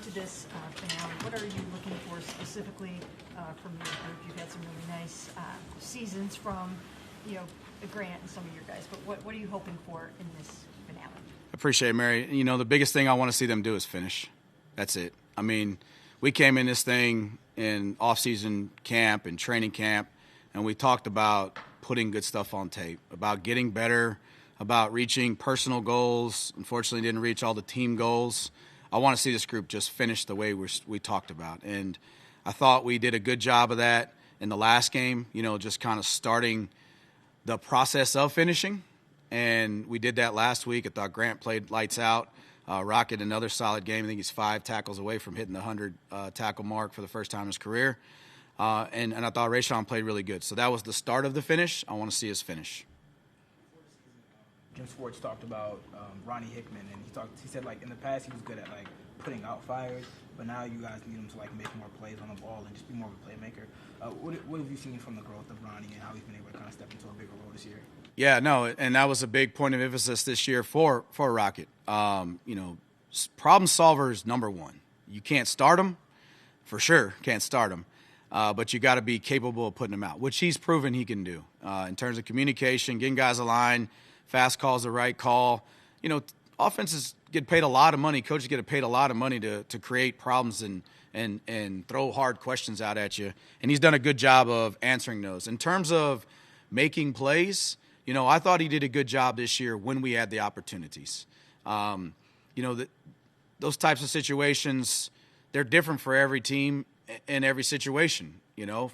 to this finale, what are you looking for specifically from your group? You've had some really nice seasons from, Grant and some of your guys, but what are you hoping for in this finale? I appreciate it, Mary. The biggest thing I want to see them do is finish. That's it. I mean, we came in this thing in off-season camp and training camp, and we talked about putting good stuff on tape, about getting better, about reaching personal goals. Unfortunately, didn't reach all the team goals. I want to see this group just finish the way we talked about. And I thought we did a good job of that in the last game, just kind of starting the process of finishing. And we did that last week. I thought Grant played lights out. Rocket, another solid game. I think he's 5 tackles away from hitting the 100 tackle mark for the first time in his career. And I thought Rayshawn played really good. So that was the start of the finish. I want to see his finish. Jim Schwartz talked about Ronnie Hickman, and he said in the past he was good at putting out fires, but now you guys need him to make more plays on the ball and just be more of a playmaker. What have you seen from the growth of Ronnie and how he's been able to kind of step into a bigger role this year? Yeah, no, and that was a big point of emphasis this year for Rocket. Problem solver is number one. You can't start him, for sure, can't start him, but you got to be capable of putting him out, which he's proven he can do in terms of communication, getting guys aligned. Fast call is the right call. Offenses get paid a lot of money. Coaches get paid a lot of money to create problems and throw hard questions out at you. And he's done a good job of answering those. In terms of making plays, I thought he did a good job this year when we had the opportunities. Those types of situations, they're different for every team in every situation.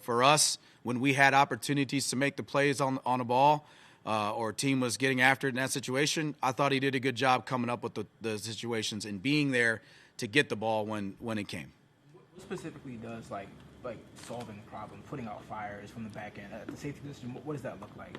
For us, when we had opportunities to make the plays on a ball, or a team was getting after it in that situation, I thought he did a good job coming up with the situations and being there to get the ball when it came. What specifically does solving a problem, putting out fires from the back end, the safety position, what does that look like?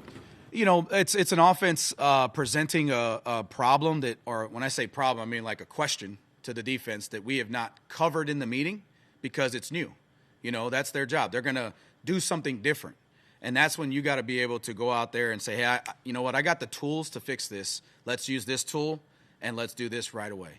It's an offense presenting a problem or when I say problem, I mean a question to the defense that we have not covered in the meeting because it's new. That's their job. They're going to do something different. And that's when you got to be able to go out there and say, hey, you know what? I got the tools to fix this. Let's use this tool, and let's do this right away.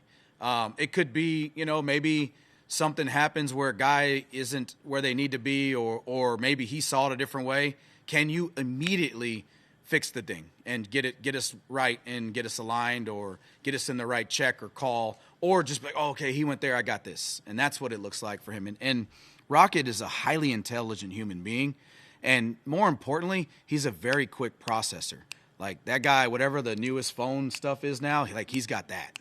It could be, maybe something happens where a guy isn't where they need to be, or maybe he saw it a different way. Can you immediately fix the thing and get us right and get us aligned or get us in the right check or call, or just be like, oh, okay, he went there, I got this. And that's what it looks like for him. And Rocket is a highly intelligent human being. And more importantly, he's a very quick processor. That guy, whatever the newest phone stuff is now, he's got that.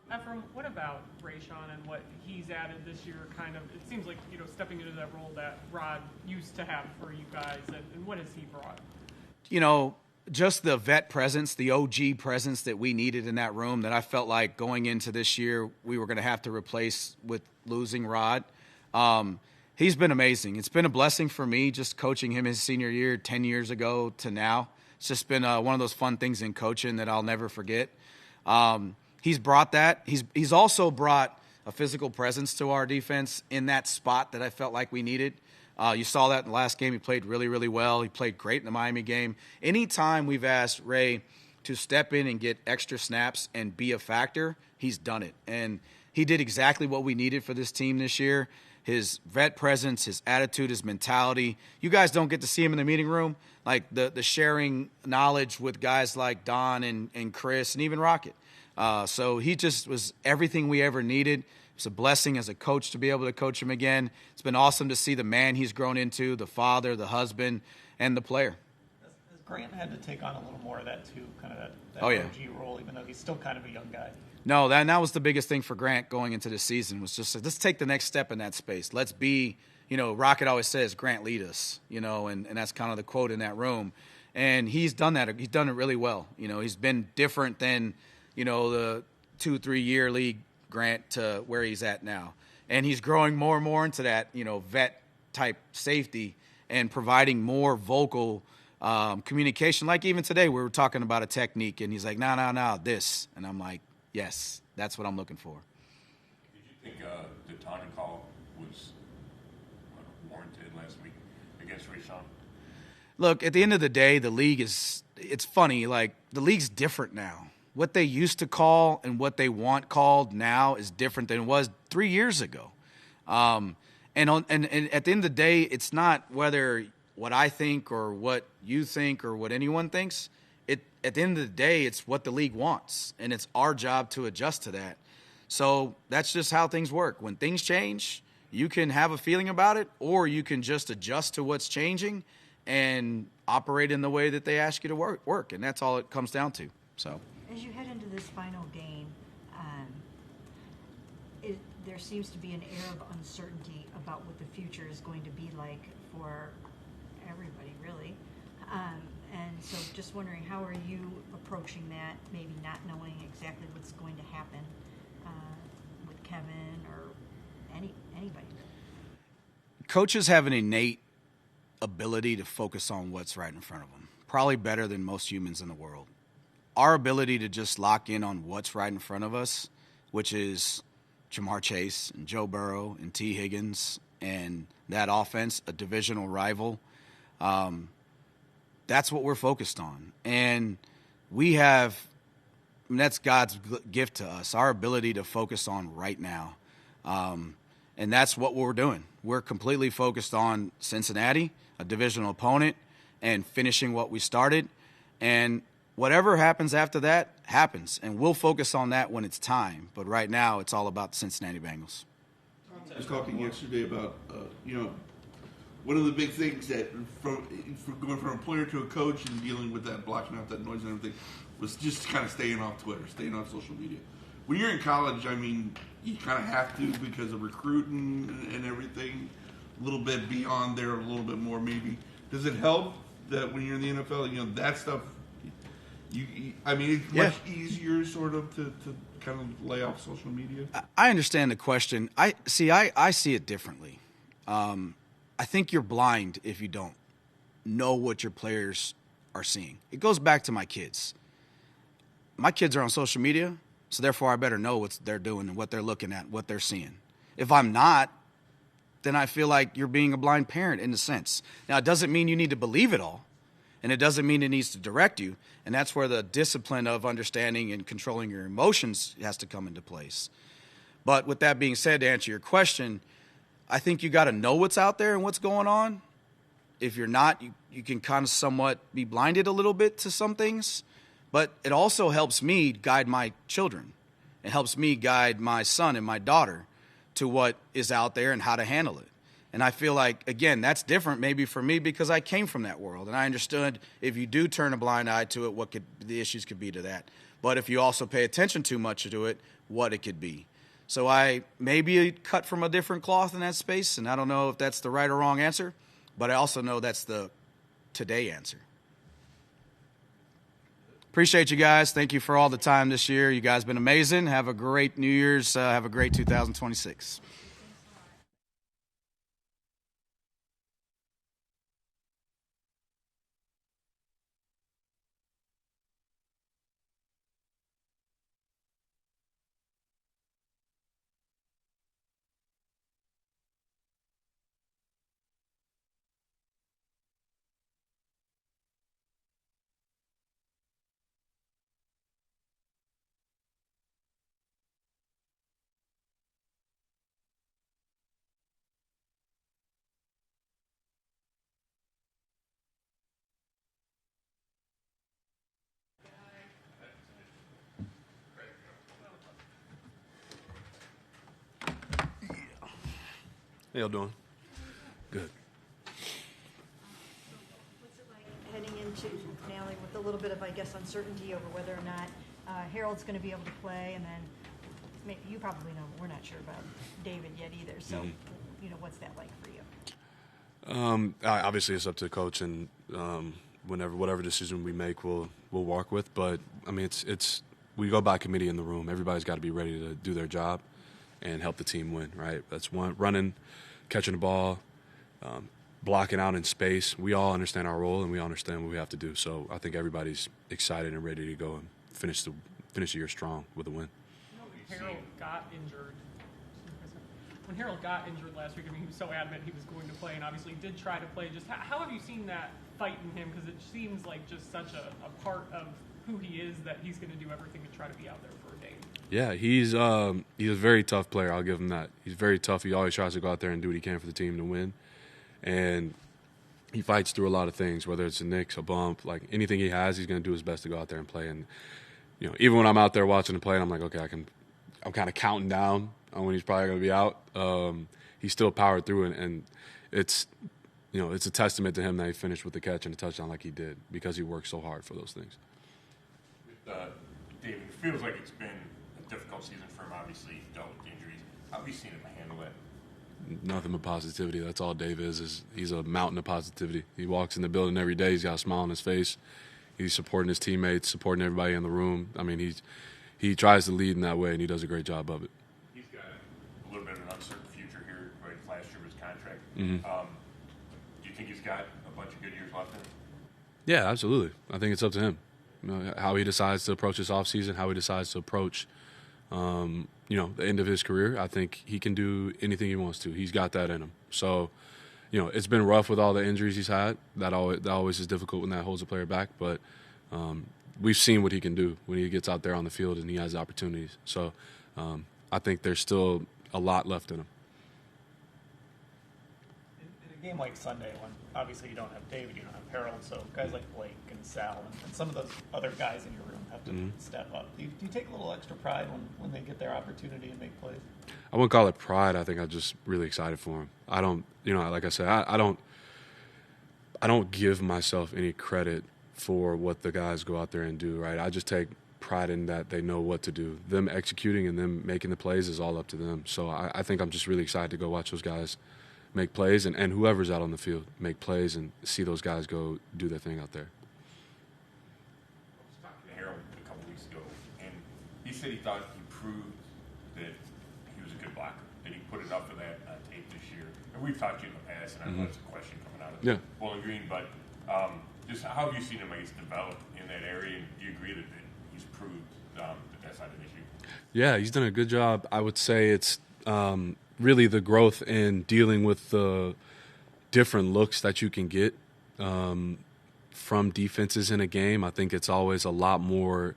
Ephraim, what about Rayshawn and what he's added this year? It seems like, stepping into that role that Rod used to have for you guys, and what has he brought? Just the vet presence, the OG presence that we needed in that room that I felt like going into this year we were going to have to replace with losing Rod. He's been amazing. It's been a blessing for me just coaching him his senior year 10 years ago to now. It's just been one of those fun things in coaching that I'll never forget. He's brought that. He's also brought a physical presence to our defense in that spot that I felt like we needed. You saw that in the last game. He played really, really well. He played great in the Miami game. Anytime we've asked Ray to step in and get extra snaps and be a factor, he's done it. And he did exactly what we needed for this team this year. His vet presence, his attitude, his mentality. You guys don't get to see him in the meeting room, the sharing knowledge with guys like Don and Chris and even Rocket. So he just was everything we ever needed. It's a blessing as a coach to be able to coach him again. It's been awesome to see the man he's grown into, the father, the husband, and the player. Has Grant had to take on a little more of that too, kind of that OG role, even though he's still kind of a young guy? No, that was the biggest thing for Grant going into the season was just let's take the next step in that space. Let's be, Rocket always says, Grant, lead us, and that's kind of the quote in that room. And he's done that. He's done it really well. He's been different than, the 2-3 year league Grant to where he's at now. And he's growing more and more into that, vet type safety and providing more vocal communication. Like even today we were talking about a technique and he's like, no, this. And I'm like, yes, that's what I'm looking for. Did you think the taunting call was warranted last week against Rayshawn? Look, at the end of the day, the league it's funny, the league's different now. what they used to call and what they want called now is different than it was 3 years ago. And at the end of the day, it's not whether what I think or what you think or what anyone thinks. At the end of the day, it's what the league wants, and it's our job to adjust to that. So that's just how things work. When things change, you can have a feeling about it, or you can just adjust to what's changing and operate in the way that they ask you to work. And that's all it comes down to. So as you head into this final game, there seems to be an air of uncertainty about what the future is going to be like for everybody, really. And so just wondering, how are you approaching that, maybe not knowing exactly what's going to happen with Kevin or anybody? Coaches have an innate ability to focus on what's right in front of them, probably better than most humans in the world. Our ability to just lock in on what's right in front of us, which is Jamar Chase and Joe Burrow and T. Higgins and that offense, a divisional rival, that's what we're focused on. And we have – that's God's gift to us, our ability to focus on right now. And that's what we're doing. We're completely focused on Cincinnati, a divisional opponent, and finishing what we started. And whatever happens after that happens, and we'll focus on that when it's time. But right now, it's all about the Cincinnati Bengals. I was talking yesterday about, one of the big things that from going from a player to a coach and dealing with that, blocking out that noise and everything, was just kind of staying off Twitter, staying off social media. When you're in college, I mean, you kind of have to because of recruiting and everything, a little bit beyond there, a little bit more maybe. Does it help that when you're in the NFL, that stuff, I mean, it's much easier sort of to kind of lay off social media? I understand the question. I see it differently. I think you're blind if you don't know what your players are seeing. It goes back to my kids. My kids are on social media, so therefore I better know what they're doing and what they're looking at, what they're seeing. If I'm not, then I feel like you're being a blind parent in a sense. Now, it doesn't mean you need to believe it all, and it doesn't mean it needs to direct you, and that's where the discipline of understanding and controlling your emotions has to come into place. But with that being said, to answer your question, I think you got to know what's out there and what's going on. If you're not, you can kind of somewhat be blinded a little bit to some things. But it also helps me guide my children. It helps me guide my son and my daughter to what is out there and how to handle it. And I feel like, again, that's different maybe for me because I came from that world. And I understood if you do turn a blind eye to it, what the issues could be to that. But if you also pay attention too much to it, what it could be. So I may be cut from a different cloth in that space, and I don't know if that's the right or wrong answer, but I also know that's the today answer. Appreciate you guys. Thank you for all the time this year. You guys have been amazing. Have a great New Year's. Have a great 2026. How y'all doing? Good. What's it like heading into finale with a little bit of, I guess, uncertainty over whether or not Harold's going to be able to play, and then maybe you probably know, but we're not sure about David yet either. So, what's that like for you? Obviously, it's up to the coach, and whatever decision we make, we'll work with. But I mean, it's we go by committee in the room. Everybody's got to be ready to do their job and help the team win. Right? That's one running. Catching the ball, blocking out in space. We all understand our role and we all understand what we have to do. So I think everybody's excited and ready to go and finish the year strong with a win. Harold got injured. When Harold got injured last week, I mean, he was so adamant he was going to play, and obviously did try to play. Just how have you seen that fight in him? Because it seems like just such a part of who he is that he's going to do everything to try to be out there for Dave. Yeah, he's a very tough player. I'll give him that. He's very tough. He always tries to go out there and do what he can for the team to win. And he fights through a lot of things, whether it's a nicks, a bump, like anything he has, he's going to do his best to go out there and play. And, you know, even when I'm out there watching him play, I'm like, okay, I'm kind of counting down on when he's probably going to be out. He still powered through it, and it's, you know, it's a testament to him that he finished with the catch and a touchdown like he did because he worked so hard for those things. David, it feels like it's been a difficult season for him. Obviously, he's dealt with injuries. How have you seen him handle that? Nothing but positivity. That's all Dave is he's a mountain of positivity. He walks in the building every day. He's got a smile on his face. He's supporting his teammates, supporting everybody in the room. I mean, he tries to lead in that way, and he does a great job of it. He's got a little bit of an uncertain future here, right? Last year was contract. Mm-hmm. Do you think he's got a bunch of good years left in him? Yeah, absolutely. I think it's up to him. You know, how he decides to approach this offseason, how he decides to approach, you know, the end of his career. I think he can do anything he wants to. He's got that in him. So, you know, it's been rough with all the injuries he's had. That always is difficult when that holds a player back. But we've seen what he can do when he gets out there on the field and he has opportunities. So I think there's still a lot left in him. In a game like Sunday, when obviously you don't have David, you don't have Harold, so guys like Blake and Sal and some of those other guys in your room have to step up. Do you take a little extra pride when they get their opportunity and make plays? I wouldn't call it pride. I think I'm just really excited for him. I don't, you know, like I said, I don't give myself any credit for what the guys go out there and do, right? I just take pride in that they know what to do. Them executing and them making the plays is all up to them. So I think I'm just really excited to go watch those guys make plays and whoever's out on the field make plays and see those guys go do their thing out there. I was talking to Harold a couple weeks ago, and he said he thought he proved that he was a good blocker. Did he put enough of that on tape this year? And we've talked to you in the past, and I know it's a question coming out of Bowling Green, but just how have you seen him, I guess, develop in that area, and do you agree that he's proved that that's not an issue? Yeah, he's done a good job. I would say it's really the growth in dealing with the different looks that you can get from defenses in a game. I think it's always a lot more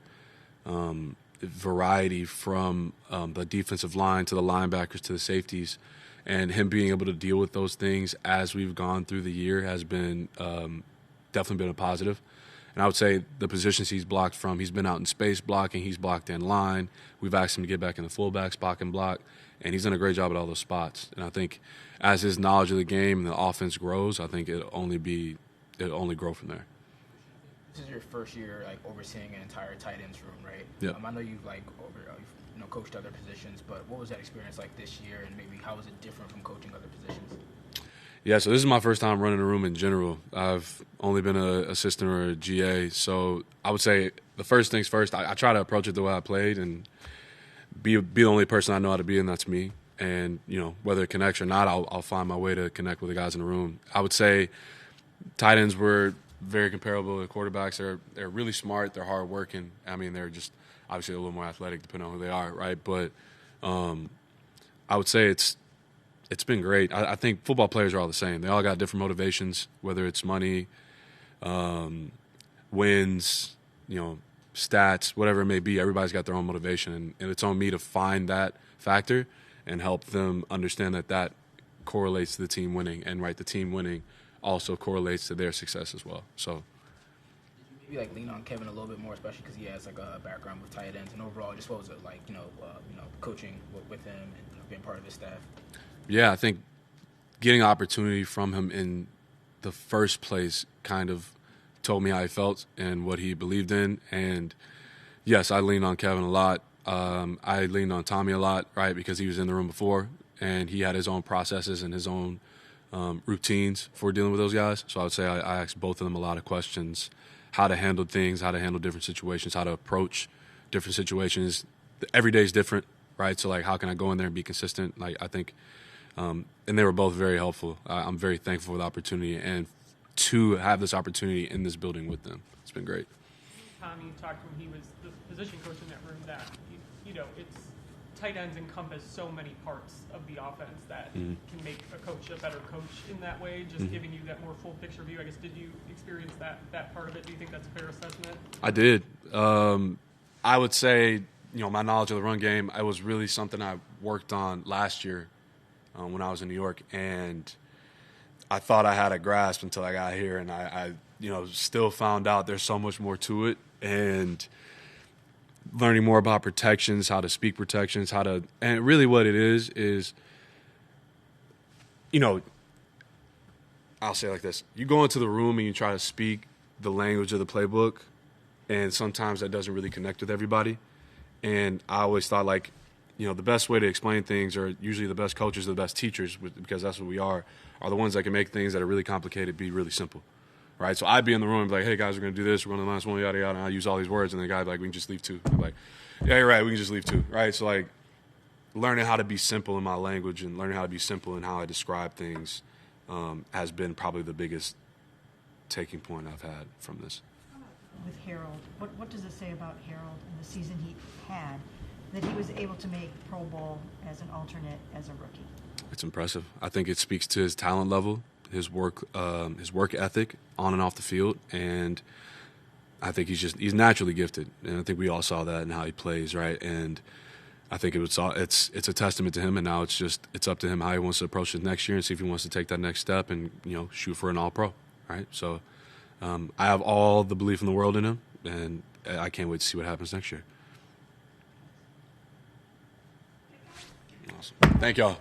variety from the defensive line to the linebackers to the safeties. And him being able to deal with those things as we've gone through the year has been definitely been a positive. And I would say the positions he's blocked from, he's been out in space blocking, he's blocked in line. We've asked him to get back in the fullback spot and block, and he's done a great job at all those spots. And I think as his knowledge of the game and the offense grows, I think it'll only grow from there. This is your first year like overseeing an entire tight ends room, right? Yeah. I know you've coached other positions, but what was that experience like this year, and maybe how was it different from coaching other positions? Yeah, so this is my first time running a room in general. I've only been an assistant or a GA, so I would say the first things first, I try to approach it the way I played and be the only person I know how to be, and that's me. And, you know, whether it connects or not, I'll find my way to connect with the guys in the room. I would say tight ends were very comparable to quarterbacks. They're really smart. They're hardworking. I mean, they're just obviously a little more athletic depending on who they are, right? But I would say it's been great. I think football players are all the same. They all got different motivations, whether it's money, wins, you know, stats, whatever it may be. Everybody's got their own motivation, and it's on me to find that factor and help them understand that correlates to the team winning, and the team winning also correlates to their success as well. So maybe like lean on Kevin a little bit more, especially because he has like a background with tight ends, and overall, just what was it like, coaching with him and being part of his staff? Yeah, I think getting an opportunity from him in the first place kind of told me how he felt and what he believed in. And yes, I leaned on Kevin a lot. I leaned on Tommy a lot, right, because he was in the room before and he had his own processes and his own routines for dealing with those guys. So I would say I asked both of them a lot of questions, how to handle things, how to handle different situations, how to approach different situations. Every day is different, right? So, like, how can I go in there and be consistent? Like, I think and they were both very helpful. I'm very thankful for the opportunity and to have this opportunity in this building with them. It's been great. Tommy talked when he was the position coach in that room that, tight ends encompass so many parts of the offense that can make a coach a better coach in that way, just giving you that more full picture view. I guess, did you experience that part of it? Do you think that's a fair assessment? I did. I would say, my knowledge of the run game, it was really something I worked on last year when I was in New York, and I thought I had a grasp until I got here, and I still found out there's so much more to it, and learning more about protections, how to speak protections, and really what it is, I'll say it like this. You go into the room and you try to speak the language of the playbook, and sometimes that doesn't really connect with everybody. And I always thought, the best way to explain things, or usually the best coaches or the best teachers, because that's what we are the ones that can make things that are really complicated be really simple, right? So I'd be in the room and be like, hey, guys, we're going to do this. We're going to -1, yada, yada. And I use all these words, and the guy would be like, we can just leave 2. I'm like, yeah, you're right. We can just leave 2, right? So, learning how to be simple in my language and learning how to be simple in how I describe things has been probably the biggest taking point I've had from this. With Harold, what does it say about Harold and the season he had, that he was able to make Pro Bowl as an alternate as a rookie? It's impressive. I think it speaks to his talent level, his work ethic on and off the field, and I think he's naturally gifted, and I think we all saw that in how he plays, right? And I think it's a testament to him, and now it's up to him how he wants to approach it next year and see if he wants to take that next step and shoot for an All-Pro, right? So I have all the belief in the world in him, and I can't wait to see what happens next year. Awesome. Thank y'all.